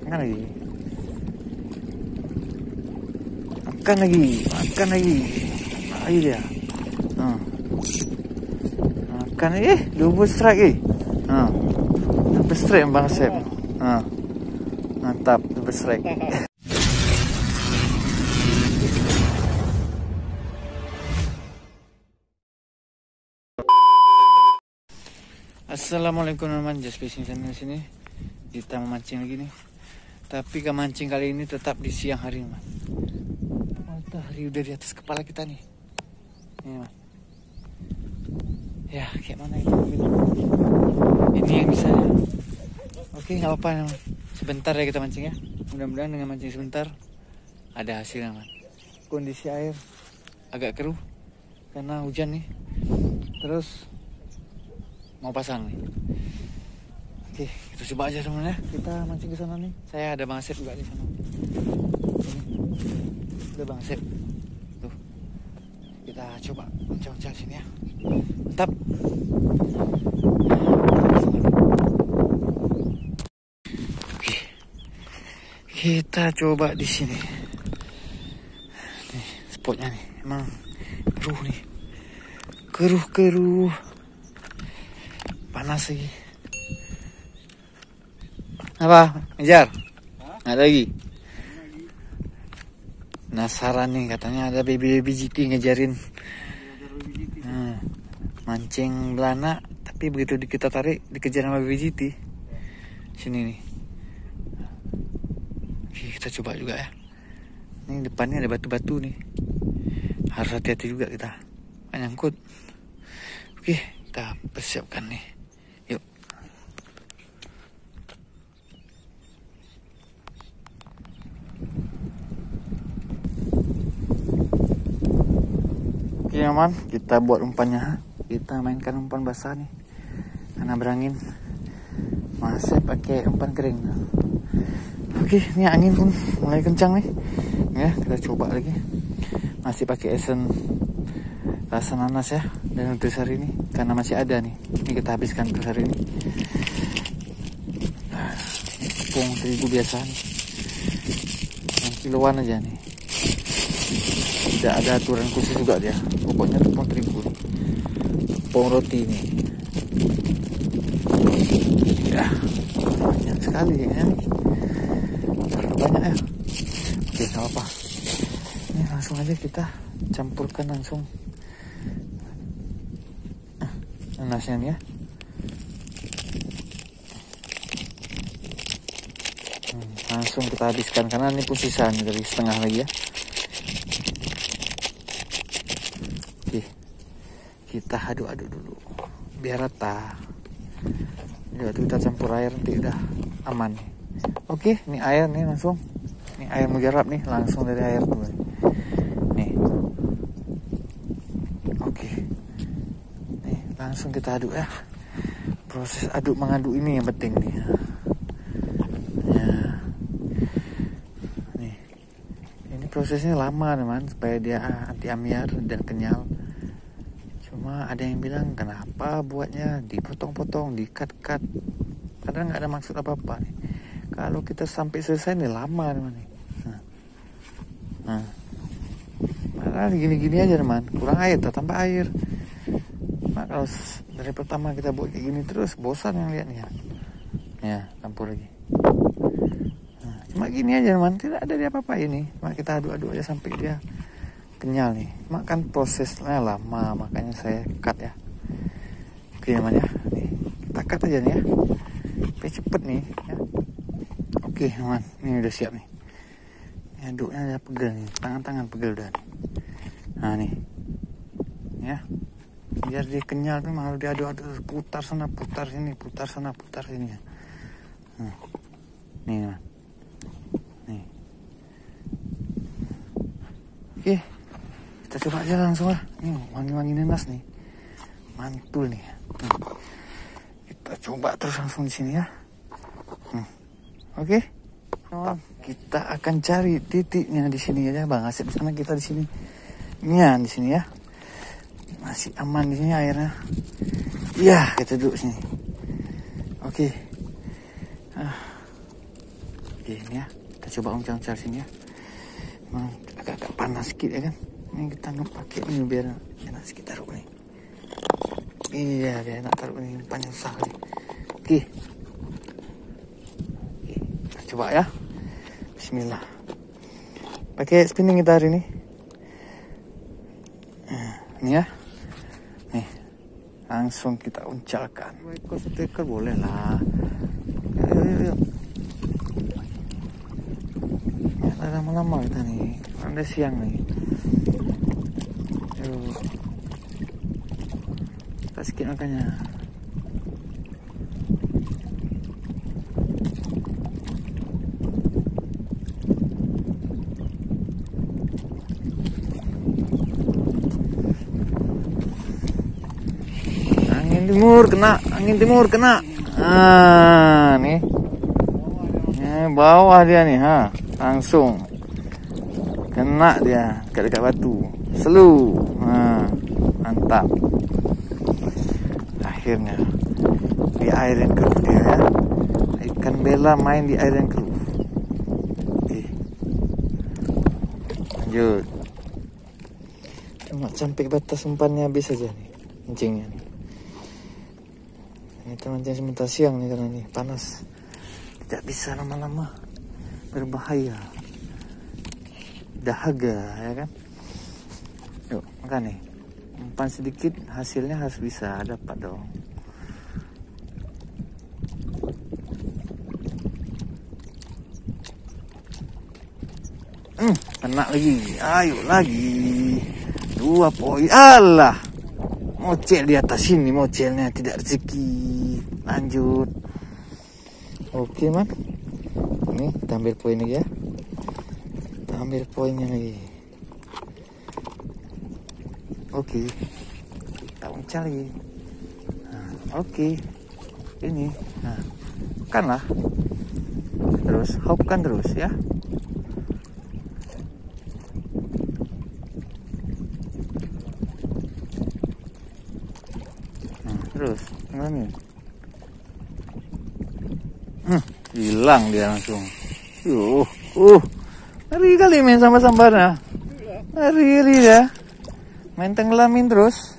Makan lagi. Makan lagi. Makan lagi. Ayo dia. Makan lagi. Double strike. Double strike Bang Sep. Mantap, double strike. Assalamualaikum teman-teman, Just Fishing Channel sini. Kita memancing lagi nih. Tapi mancing kali ini tetap di siang hari, Mas. Matahari udah di atas kepala kita nih. Nih, Mas. Ya, kayak mana ini? Ini yang bisa. Oke, nggak apa-apa, Mas. Sebentar ya kita mancing ya. Mudah-mudahan dengan mancing sebentar ada hasilnya, Mas. Kondisi air agak keruh karena hujan nih. Terus mau pasang nih. Oke, kita coba aja teman ya. Kita mancing ke sana nih. Saya ada Bang Asep juga di sana. Ada Bang Asep. Tuh. Kita coba mencang-cang sini ya. Mantap. Oke. Kita coba di sini. Nih, spotnya nih. Emang keruh nih. Keruh. Panas lagi. Apa? Ngejar? Nggak ada lagi? Penasaran nih, katanya ada baby GT ngejarin. Mancing belana, tapi begitu kita tarik dikejar sama baby GT. Sini nih. Oke, kita coba juga ya. Ini depannya ada batu-batu nih. Harus hati-hati juga kita. Nggak nyangkut. Oke, kita persiapkan nih. Yuk. Oke aman, kita buat umpannya. Kita mainkan umpan basah nih karena berangin. Masih pakai umpan kering. Oke, ini angin pun mulai kencang nih. Ya, kita coba lagi. Masih pakai esen rasa nanas ya dan nutrisari ini karena masih ada nih. Ini kita habiskan nutrisari ini. Tepung terigu biasa nih. Yang kiloan aja nih. Tidak ada aturan khusus juga dia. Pokoknya tepung terigu nih. Tepung roti nih. Ya, banyak sekali ya. Terlalu banyak ya. Oke, gak apa-apa. Ini langsung aja kita campurkan langsung nanasnya nih ya. Langsung kita habiskan karena ini pun sisa nih dari setengah lagi ya. Oke, kita aduk-aduk dulu biar rata. Ya, kita campur air nanti udah aman. Oke, ini air nih langsung. Ini air mujarab nih langsung dari air tuh. Nih. Oke. Nih, langsung kita aduk ya. Proses aduk mengaduk ini yang penting nih. Ya. Nih. Ini prosesnya lama teman supaya dia anti amiar dan kenyal. Cuma ada yang bilang kenapa buatnya dipotong-potong, di-cut-cut. Padahal nggak ada maksud apa-apa nih. Kalau kita sampai selesai nih lama teman nih. Padahal gini-gini aja teman, kurang air, tambah air. Nah, kalau dari pertama kita buat kayak gini terus bosan yang lihatnya. Ya, campur lagi. Cuma gini aja teman, tidak ada dia apa-apa ini. Cuma kita aduk-aduk aja sampai dia kenyal nih. Makan prosesnya lama, makanya saya cut ya. Oke teman ya, nih, kita cut aja nih ya. Supaya cepet nih ya. Oke teman, ini udah siap nih. Aduknya ada pegel nih, tangan-tangan pegel udah nih. Nah nih ya, biar dia kenyal tuh harus diaduk-aduk, putar sana putar sini, putar sana putar sini ya. Nih teman, nih. Oke, kita coba aja langsung lah. Nih wangi-wangi nanas nih, mantul nih. Kita coba terus langsung di sini ya. Oke. Kita akan cari titiknya di sini aja Bang Asep sana, kita di sini. Iya, di sini ya. Masih aman di sini airnya. Iya, kita duduk sini. Oke. Oke, ini ya, kita coba uncal-uncal sini ya. Memang agak-agak panas sedikit ya kan. Ini kita pakai ini biar enak sedikit taruh nih. Iya, biar enak taruh ini, umpannya susah kali. Oke, kita coba ya. Bismillah. Pakai spinning kita hari ini. Ini ya. Nih, langsung kita uncalkan. 2 ekor 1 ekor boleh lah. Yuk. Lama-lama kita nih, udah siang nih. Yuk, kita sedikit makannya. Angin timur kena. Nih. Bawah dia nih, langsung kena dia dekat batu. Selu. Mantap. Akhirnya di air yang keruh dia ya. Ikan bela main di air yang keruh. Oke. Lanjut. Cuma sampai batas umpannya habis aja nih kencingnya nih. Ini teman-teman sebentar siang nih karena nih panas. Tidak bisa lama-lama, berbahaya, dahaga ya kan. Yuk makan nih, umpan sedikit hasilnya harus bisa dapat dong. Kena lagi, ayo lagi 2 poin. Alah, mocel di atas sini, mocelnya tidak rezeki. Lanjut. Oke man, ini kita ambil poin lagi ya. Kita ambil poinnya lagi. Oke, kita uncal lagi. Oke, ini, kan lah. Terus hopkan terus ya. Terus ngalamin. Hilang dia langsung. Ngeri kali main sama sambarnya. Ngeri dia. Main tenggelamin terus.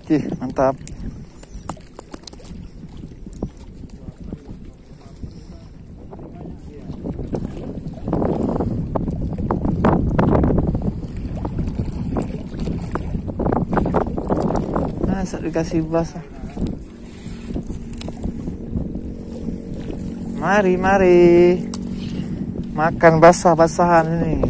Oke, mantap. Masa dikasih basah. Mari makan basah-basahan ini.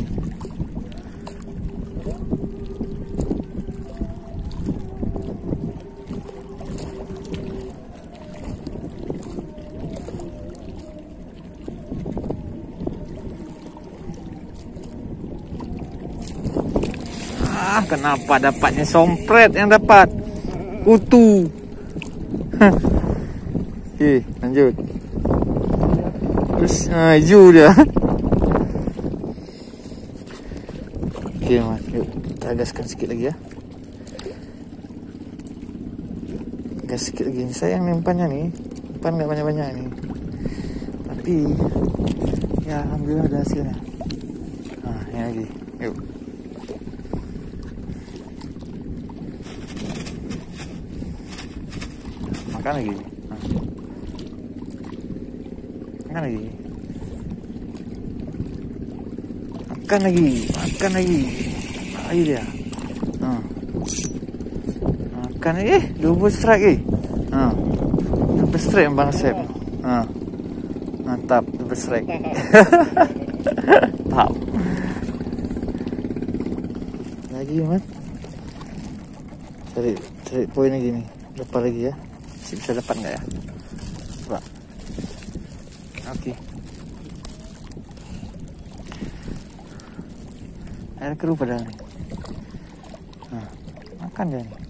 Kenapa dapatnya sompret yang dapat kutu. Oke, lanjut. Terus hijau dia. Oke mas, yuk kita gaskan sedikit lagi ya. Gas sedikit lagi. Sayang nih umpannya nih, umpan nggak banyak-banyak nih. Tapi ya alhamdulillah ada hasilnya. Ini lagi, yuk. Makan lagi. Makan lagi. Ayo dia. Makan double strike double strike Bang Sep. Mantap, double strike. Tap. Lagi mas. Cari poin lagi nih. Dapat lagi ya. Bisa dapat nggak ya? Coba. Oke. Air keruh padahal nih. Makan dia nih.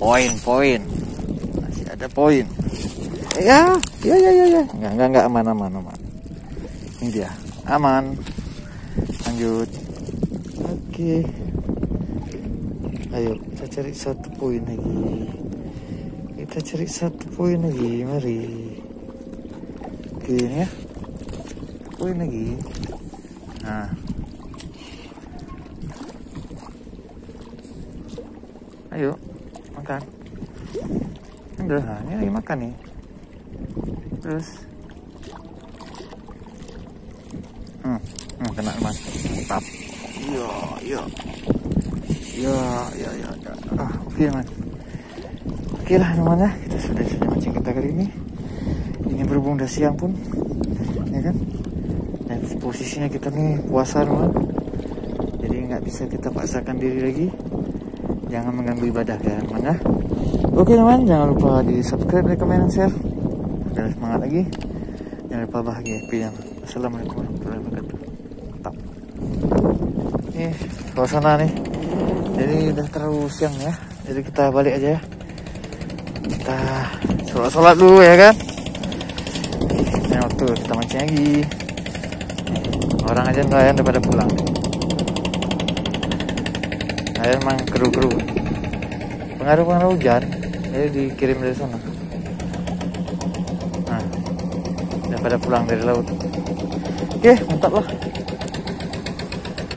Poin. Masih ada poin. Ya. Enggak, aman. Ini dia, aman. Lanjut. Oke. Ayo kita cari 1 poin lagi. Mari. Oke, ini ya. Poin lagi. Nah. Ayo, makan. Udah, ini lagi makan nih. Terus. Kena mas. Mantap. Iya. Ya. Oke, man. Oke lah, teman ya. Kita sudah mancing kita kali ini. Ini berhubung udah siang pun, ya kan? Dan posisinya kita nih puasa, teman. Jadi nggak bisa kita paksakan diri lagi. Jangan mengganggu ibadah ya, teman ya. Oke, teman. Jangan lupa di subscribe, like, comment, dan share. Dan semangat lagi. Jangan lupa bahagia. Assalamualaikum warahmatullahi wabarakatuh. Mantap. Nih, suasana nih. Jadi udah terlalu siang ya. Jadi kita balik aja ya. Kita sholat dulu ya kan. Ini waktu kita mancing lagi. Orang aja nelayan daripada pulang. Nelayan emang keru-keru. Pengaruh hujan. Jadi dikirim dari sana. Nah, daripada pulang dari laut. Oke, mantap lah.